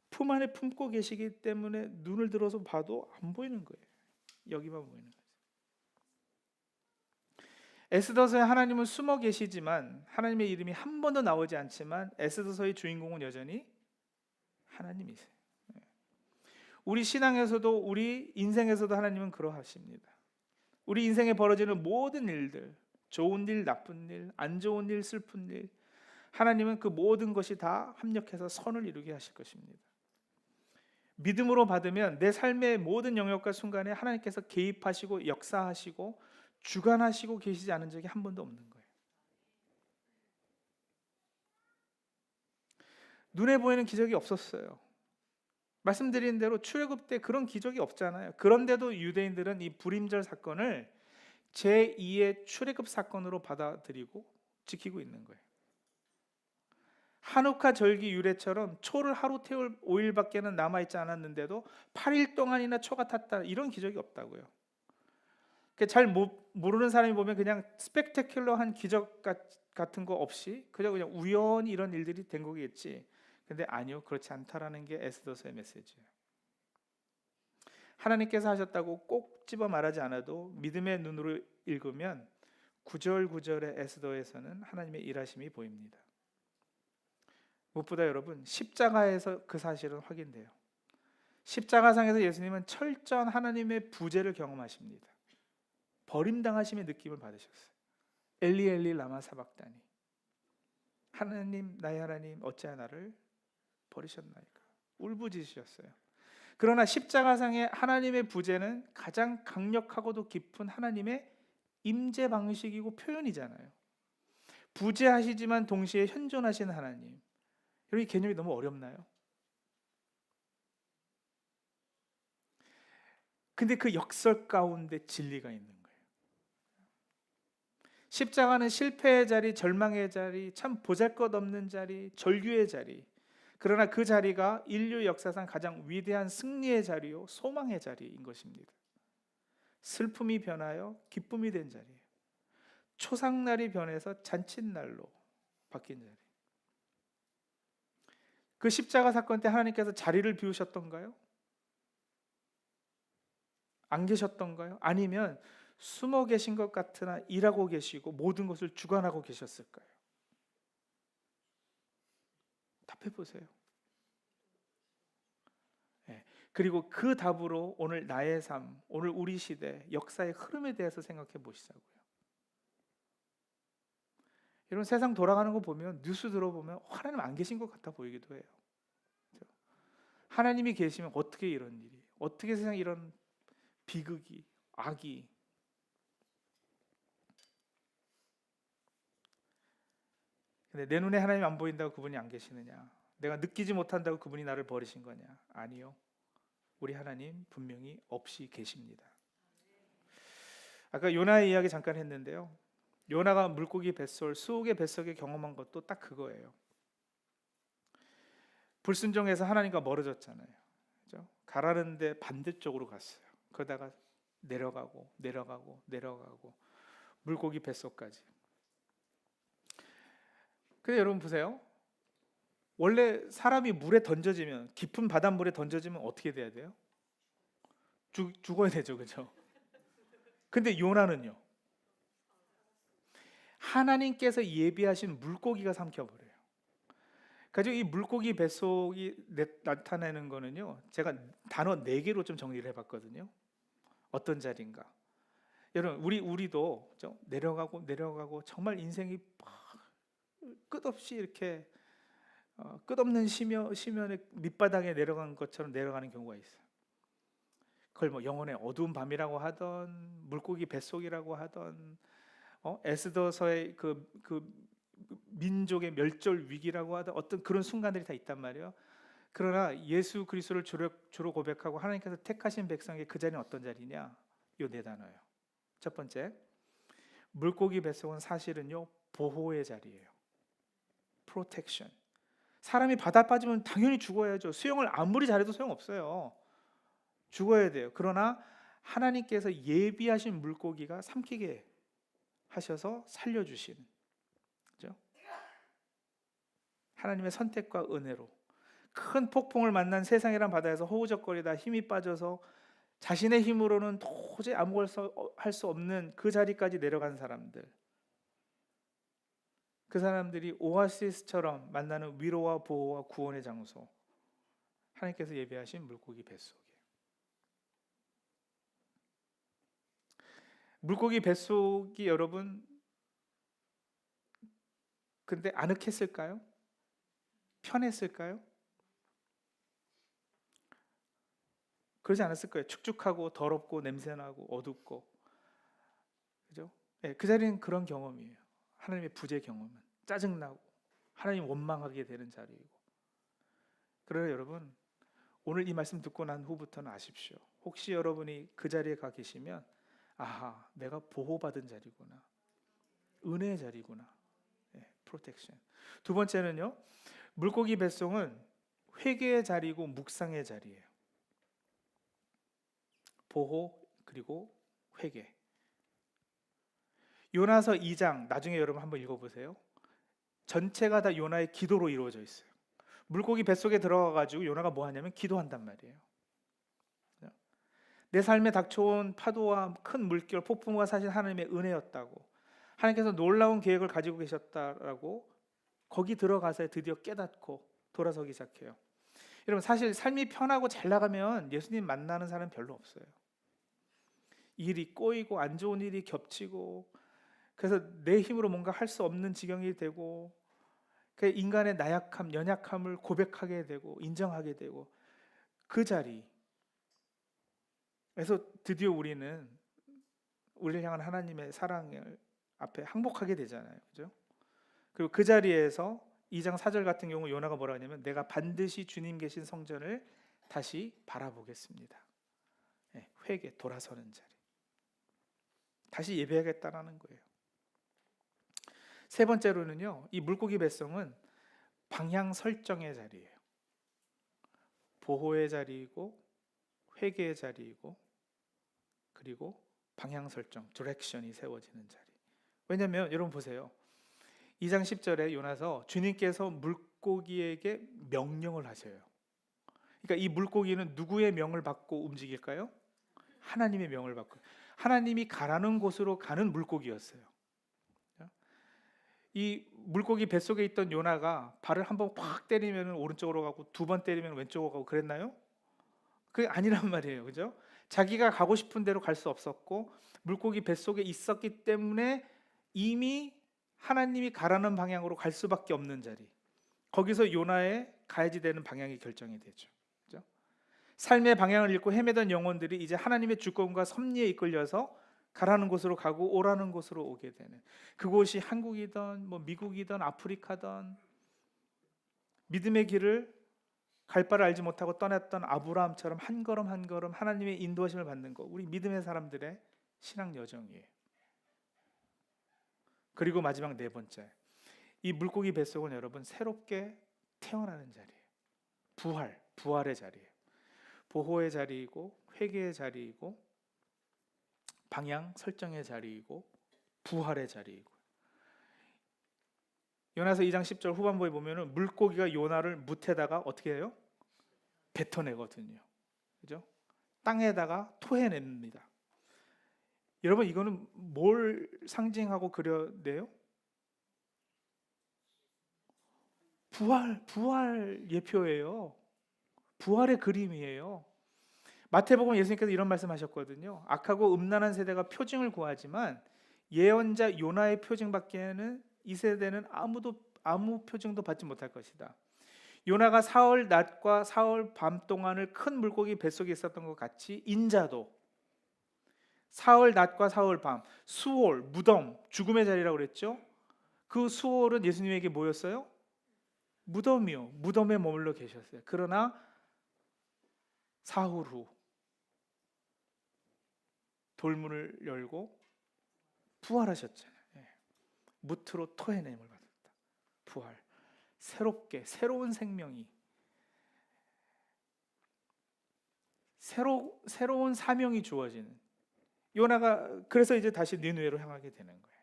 품 안에 품고 계시기 때문에 눈을 들어서 봐도 안 보이는 거예요. 여기만 보이는 거죠. 에스더서에 하나님은 숨어 계시지만 하나님의 이름이 한 번도 나오지 않지만 에스더서의 주인공은 여전히 하나님이세요. 우리 신앙에서도 우리 인생에서도 하나님은 그러하십니다. 우리 인생에 벌어지는 모든 일들, 좋은 일, 나쁜 일, 안 좋은 일, 슬픈 일, 하나님은 그 모든 것이 다 합력해서 선을 이루게 하실 것입니다. 믿음으로 받으면 내 삶의 모든 영역과 순간에 하나님께서 개입하시고 역사하시고 주관하시고 계시지 않은 적이 한 번도 없는 거예요. 눈에 보이는 기적이 없었어요. 말씀드린 대로 출애굽 때 그런 기적이 없잖아요. 그런데도 유대인들은 이 불임절 사건을 제2의 출애굽 사건으로 받아들이고 지키고 있는 거예요. 한우카 절기 유래처럼 초를 하루 태울 5일밖에는 남아있지 않았는데도 8일 동안이나 초가 탔다, 이런 기적이 없다고요. 잘 모르는 사람이 보면 그냥 스펙테큘러한 기적 같은 거 없이 그냥 우연히 이런 일들이 된 거겠지. 근데 아니요, 그렇지 않다라는 게 에스더서의 메시지예요. 하나님께서 하셨다고 꼭 집어 말하지 않아도 믿음의 눈으로 읽으면 구절구절의 에스더에서는 하나님의 일하심이 보입니다. 무엇보다 여러분, 십자가에서 그 사실은 확인돼요. 십자가상에서 예수님은 철저한 하나님의 부재를 경험하십니다. 버림당하심의 느낌을 받으셨어요. 엘리 엘리 라마 사박다니, 하나님 나의 하나님 어찌하여 나를 버리셨나이까, 울부짖으셨어요. 그러나 십자가상의 하나님의 부재는 가장 강력하고도 깊은 하나님의 임재 방식이고 표현이잖아요. 부재하시지만 동시에 현존하시는 하나님. 여러분, 이 개념이 너무 어렵나요? 근데 그 역설 가운데 진리가 있는 거예요. 십자가는 실패의 자리, 절망의 자리, 참 보잘것없는 자리, 절규의 자리. 그러나 그 자리가 인류 역사상 가장 위대한 승리의 자리요, 소망의 자리인 것입니다. 슬픔이 변하여 기쁨이 된 자리예요. 초상날이 변해서 잔칫날로, 바뀐 자리. 그 십자가 사건 때 하나님께서 자리를 비우셨던가요? 안 계셨던가요? 아니면 숨어 계신 것 같으나 일하고 계시고 모든 것을 주관하고 계셨을까요? 답해 보세요. 예. 그리고 그 답으로 오늘 나의 삶, 오늘 우리 시대 역사의 흐름에 대해서 생각해 보시자고요. 여러분, 세상 돌아가는 거 보면, 뉴스 들어보면 하나님 안 계신 것 같아 보이기도 해요. 그렇죠? 하나님이 계시면 어떻게 이런 일이, 어떻게 세상에 이런 비극이, 악이. 근데 내 눈에 하나님 안 보인다고 그분이 안 계시느냐? 내가 느끼지 못한다고 그분이 나를 버리신 거냐? 아니요. 우리 하나님 분명히 없이 계십니다. 아까 요나의 이야기 잠깐 했는데요. 요나가 물고기 뱃속, 수옥의 뱃속에 경험한 것도 딱 그거예요. 불순종해서 하나님과 멀어졌잖아요. 그죠? 가라는데 반대쪽으로 갔어요. 그러다가 내려가고 내려가고 내려가고 물고기 뱃속까지. 근데 여러분 보세요. 원래 사람이 물에 던져지면, 깊은 바닷물에 던져지면 어떻게 돼야 돼요? 죽어야 되죠, 그죠? 근데 요나는요, 하나님께서 예비하신 물고기가 삼켜버려요. 가지고 이 물고기 뱃속이 나타내는 거는요, 제가 단어 4개로 좀 정리를 해봤거든요. 어떤 자리인가? 여러분, 우리도 내려가고 내려가고 정말 인생이 끝없이 이렇게 끝없는 심연의 밑바닥에 내려간 것처럼 내려가는 경우가 있어요. 그걸 뭐 영혼의 어두운 밤이라고 하던, 물고기 뱃속이라고 하던, 에스더서의 그 민족의 멸절 위기라고 하던 어떤 그런 순간들이 다 있단 말이에요. 그러나 예수 그리스도를 주로 고백하고 하나님께서 택하신 백성의 그 자리는 어떤 자리냐? 요 4단어예요. 첫 번째, 물고기 뱃속은 사실은요, 보호의 자리예요. 프로텍션. 사람이 바다 빠지면 당연히 죽어야죠. 수영을 아무리 잘해도 소용없어요. 죽어야 돼요. 그러나 하나님께서 예비하신 물고기가 삼키게 하셔서 살려주시는, 그죠? 하나님의 선택과 은혜로 큰 폭풍을 만난 세상이란 바다에서 허우적거리다 힘이 빠져서 자신의 힘으로는 도저히 아무것도 할 수 없는 그 자리까지 내려간 사람들, 그 사람들이 오아시스처럼 만나는 위로와 보호와 구원의 장소, 하나님께서 예비하신 물고기 뱃속에. 물고기 뱃속이 여러분 근데 아늑했을까요? 편했을까요? 그러지 않았을 거예요. 축축하고 더럽고 냄새나고 어둡고, 그죠? 네, 그 자리는 그런 경험이에요. 하나님의 부재 경험은 짜증나고 하나님 원망하게 되는 자리이고. 그러나 여러분, 오늘 이 말씀 듣고 난 후부터는 아십시오. 혹시 여러분이 그 자리에 가 계시면, 아하, 내가 보호받은 자리구나, 은혜의 자리구나. 프로텍션. 두 번째는요, 물고기 뱃속은 회개의 자리고 묵상의 자리예요. 보호 그리고 회개. 요나서 2장 나중에 여러분 한번 읽어보세요. 전체가 다 요나의 기도로 이루어져 있어요. 물고기 뱃속에 들어가가지고 요나가 뭐 하냐면 기도한단 말이에요. 내 삶에 닥쳐온 파도와 큰 물결, 폭풍과 사실 하나님의 은혜였다고, 하나님께서 놀라운 계획을 가지고 계셨다라고 거기 들어가서 드디어 깨닫고 돌아서기 시작해요. 여러분, 사실 삶이 편하고 잘 나가면 예수님 만나는 사람 별로 없어요. 일이 꼬이고 안 좋은 일이 겹치고, 그래서 내 힘으로 뭔가 할 수 없는 지경이 되고, 그 인간의 나약함, 연약함을 고백하게 되고 인정하게 되고, 그 자리에서 드디어 우리는 우리를 향한 하나님의 사랑을 앞에 항복하게 되잖아요. 그죠? 그리고 그 자리에서 2장 4절 같은 경우 요나가 뭐라 하냐면, 내가 반드시 주님 계신 성전을 다시 바라보겠습니다. 회개, 돌아서는 자리, 다시 예배하겠다라는 거예요. 세 번째로는요, 이 물고기 뱃속은 방향 설정의 자리예요. 보호의 자리이고 회개의 자리이고, 그리고 방향 설정, 디렉션이 세워지는 자리. 왜냐하면 여러분 보세요. 2장 10절에 요나서 주님께서 물고기에게 명령을 하셔요. 그러니까 이 물고기는 누구의 명을 받고 움직일까요? 하나님의 명을 받고, 하나님이 가라는 곳으로 가는 물고기였어요. 이 물고기 뱃속에 있던 요나가 발을 한번 확 때리면 오른쪽으로 가고 두 번 때리면 왼쪽으로 가고 그랬나요? 그게 아니란 말이에요. 그죠? 자기가 가고 싶은 대로 갈 수 없었고 물고기 뱃속에 있었기 때문에 이미 하나님이 가라는 방향으로 갈 수밖에 없는 자리, 거기서 요나의 가야지 되는 방향이 결정이 되죠. 그죠? 삶의 방향을 잃고 헤매던 영혼들이 이제 하나님의 주권과 섭리에 이끌려서 가라는 곳으로 가고 오라는 곳으로 오게 되는, 그곳이 한국이든 뭐 미국이든 아프리카든 믿음의 길을 갈 바를 알지 못하고 떠났던 아브라함처럼 한 걸음 한 걸음 하나님의 인도하심을 받는 것, 우리 믿음의 사람들의 신앙 여정이에요. 그리고 마지막 네 번째, 이 물고기 뱃속은 여러분 새롭게 태어나는 자리예요. 부활의 자리예요. 보호의 자리이고 회개의 자리이고 방향 설정의 자리이고 부활의 자리이고. 요나서 2장 10절 후반부에 보면은 물고기가 요나를 뭇에다가 어떻게 해요? 뱉어내거든요. 그죠? 땅에다가 토해냅니다. 여러분, 이거는 뭘 상징하고 그려내요? 부활 예표예요. 부활의 그림이에요. 마태복음 예수님께서 이런 말씀하셨거든요. 악하고 음란한 세대가 표징을 구하지만 예언자 요나의 표징밖에는 이 세대는 아무 표징도 받지 못할 것이다. 요나가 사흘 낮과 사흘 밤 동안을 큰 물고기 뱃속에 있었던 것 같이 인자도 사흘 낮과 사흘 밤, 수월, 무덤, 죽음의 자리라고 그랬죠. 그 수월은 예수님에게 뭐였어요? 무덤이요. 무덤에 머물러 계셨어요. 그러나 사흘 후 돌문을 열고 부활하셨잖아요. 무트로 토해냄을 받았다. 부활. 새롭게 새로운 생명이, 새로운 사명이 주어지는 요나가, 그래서 이제 다시 니느웨로 향하게 되는 거예요.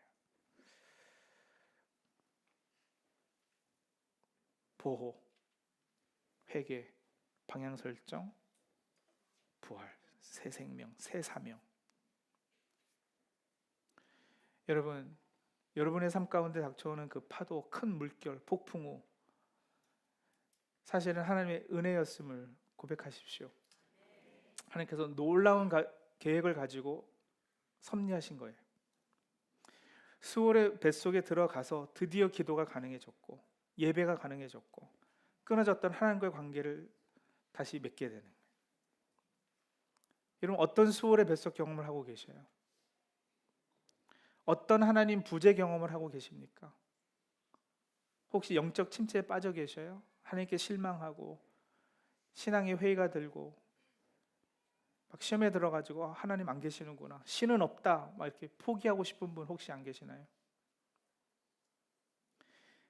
보호, 회개, 방향 설정, 부활, 새 생명, 새 사명. 여러분, 여러분의 삶 가운데 닥쳐오는 그 파도, 큰 물결, 폭풍 우, 사실은 하나님의 은혜였음을 고백하십시오. 하나님께서 놀라운 계획을 가지고 섭리하신 거예요. 수월의 뱃속에 들어가서 드디어 기도가 가능해졌고 예배가 가능해졌고 끊어졌던 하나님과의 관계를 다시 맺게 되는 거예요. 여러분, 어떤 수월의 뱃속 경험을 하고 계셔요? 어떤 하나님 부재 경험을 하고 계십니까? 혹시 영적 침체에 빠져 계셔요? 하나님께 실망하고 신앙의 회의가 들고 막 시험에 들어가지고 하나님 안 계시는구나, 신은 없다, 막 이렇게 포기하고 싶은 분 혹시 안 계시나요?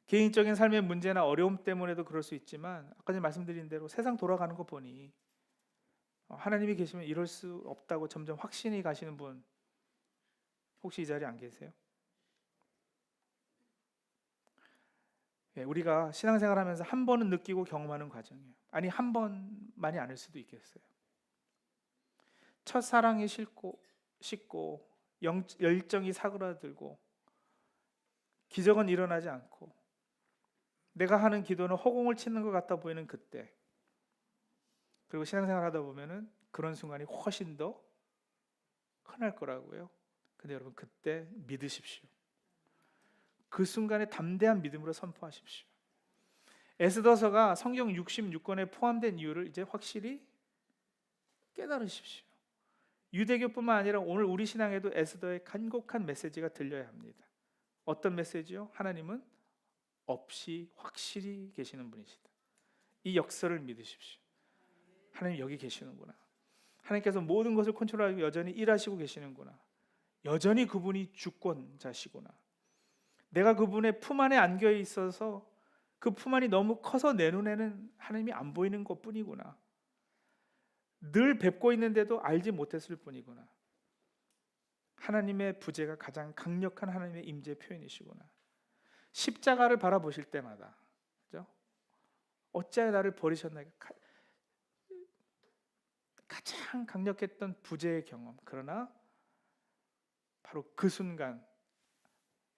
개인적인 삶의 문제나 어려움 때문에도 그럴 수 있지만 아까 전에 말씀드린 대로 세상 돌아가는 거 보니 하나님이 계시면 이럴 수 없다고 점점 확신이 가시는 분 혹시 이 자리에 안 계세요? 우리가 신앙생활하면서 한 번은 느끼고 경험하는 과정이에요. 아니, 한 번만이 아닐 수도 있겠어요. 첫사랑이 식고 열정이 사그라들고 기적은 일어나지 않고 내가 하는 기도는 허공을 치는 것 같아 보이는 그때, 그리고 신앙생활 하다 보면은 그런 순간이 훨씬 더 흔할 거라고요. 근데 여러분, 그때 믿으십시오. 그 순간에 담대한 믿음으로 선포하십시오. 에스더서가 성경 66권에 포함된 이유를 이제 확실히 깨달으십시오. 유대교뿐만 아니라 오늘 우리 신앙에도 에스더의 간곡한 메시지가 들려야 합니다. 어떤 메시지요? 하나님은 없이 확실히 계시는 분이시다. 이 역사를 믿으십시오. 하나님 여기 계시는구나. 하나님께서 모든 것을 컨트롤하고 여전히 일하시고 계시는구나. 여전히 그분이 주권자시구나. 내가 그분의 품 안에 안겨 있어서 그 품 안이 너무 커서 내 눈에는 하나님이 안 보이는 것뿐이구나. 늘 뵙고 있는데도 알지 못했을 뿐이구나. 하나님의 부재가 가장 강력한 하나님의 임재 표현이시구나. 십자가를 바라보실 때마다, 그죠? 어찌하여 나를 버리셨나이까, 가장 강력했던 부재의 경험. 그러나 바로 그 순간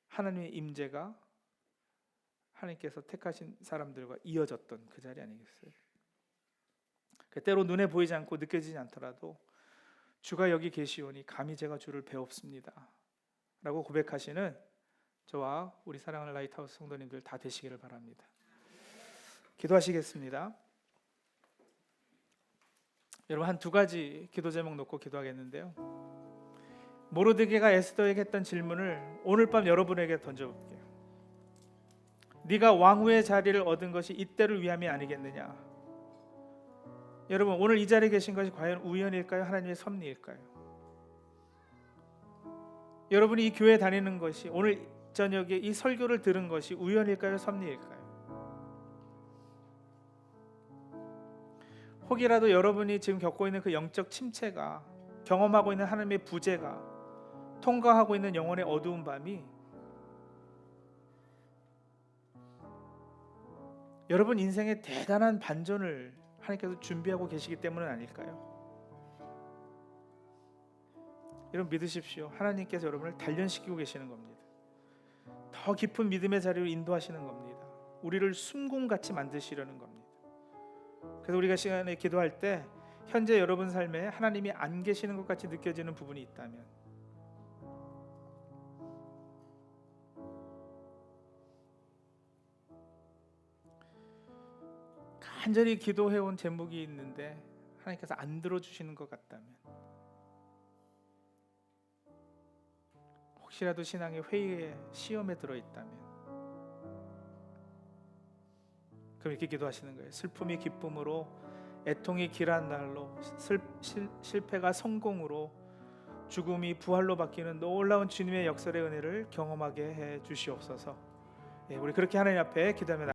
하나님의 임재가 하나님께서 택하신 사람들과 이어졌던 그 자리 아니겠어요? 때로 눈에 보이지 않고 느껴지지 않더라도 주가 여기 계시오니 감히 제가 주를 배웁습니다 라고 고백하시는 저와 우리 사랑하는 라이트하우스 성도님들 다 되시기를 바랍니다. 기도하시겠습니다. 여러분, 한 두 가지 기도 제목 놓고 기도하겠는데요, 모르드게가 에스더에게 했던 질문을 오늘 밤 여러분에게 던져볼게요. 네가 왕후의 자리를 얻은 것이 이때를 위함이 아니겠느냐? 여러분, 오늘 이 자리에 계신 것이 과연 우연일까요? 하나님의 섭리일까요? 여러분이 이 교회에 다니는 것이, 오늘 저녁에 이 설교를 들은 것이 우연일까요? 섭리일까요? 혹이라도 여러분이 지금 겪고 있는 그 영적 침체가, 경험하고 있는 하나님의 부재가, 통과하고 있는 영혼의 어두운 밤이 여러분 인생의 대단한 반전을 하나님께서 준비하고 계시기 때문은 아닐까요? 여러분 믿으십시오. 하나님께서 여러분을 단련시키고 계시는 겁니다. 더 깊은 믿음의 자리로 인도하시는 겁니다. 우리를 순공같이 만드시려는 겁니다. 그래서 우리가 시간에 기도할 때 현재 여러분 삶에 하나님이 안 계시는 것 같이 느껴지는 부분이 있다면, 간절히 기도해온 제목이 있는데 하나님께서 안 들어주시는 것 같다면, 혹시라도 신앙의 회의에 시험에 들어있다면, 그럼 이렇게 기도하시는 거예요. 슬픔이 기쁨으로, 애통이 길한 날로, 실패가 성공으로, 죽음이 부활로 바뀌는 놀라운 주님의 역설의 은혜를 경험하게 해 주시옵소서. 우리 그렇게 하나님 앞에 기도하며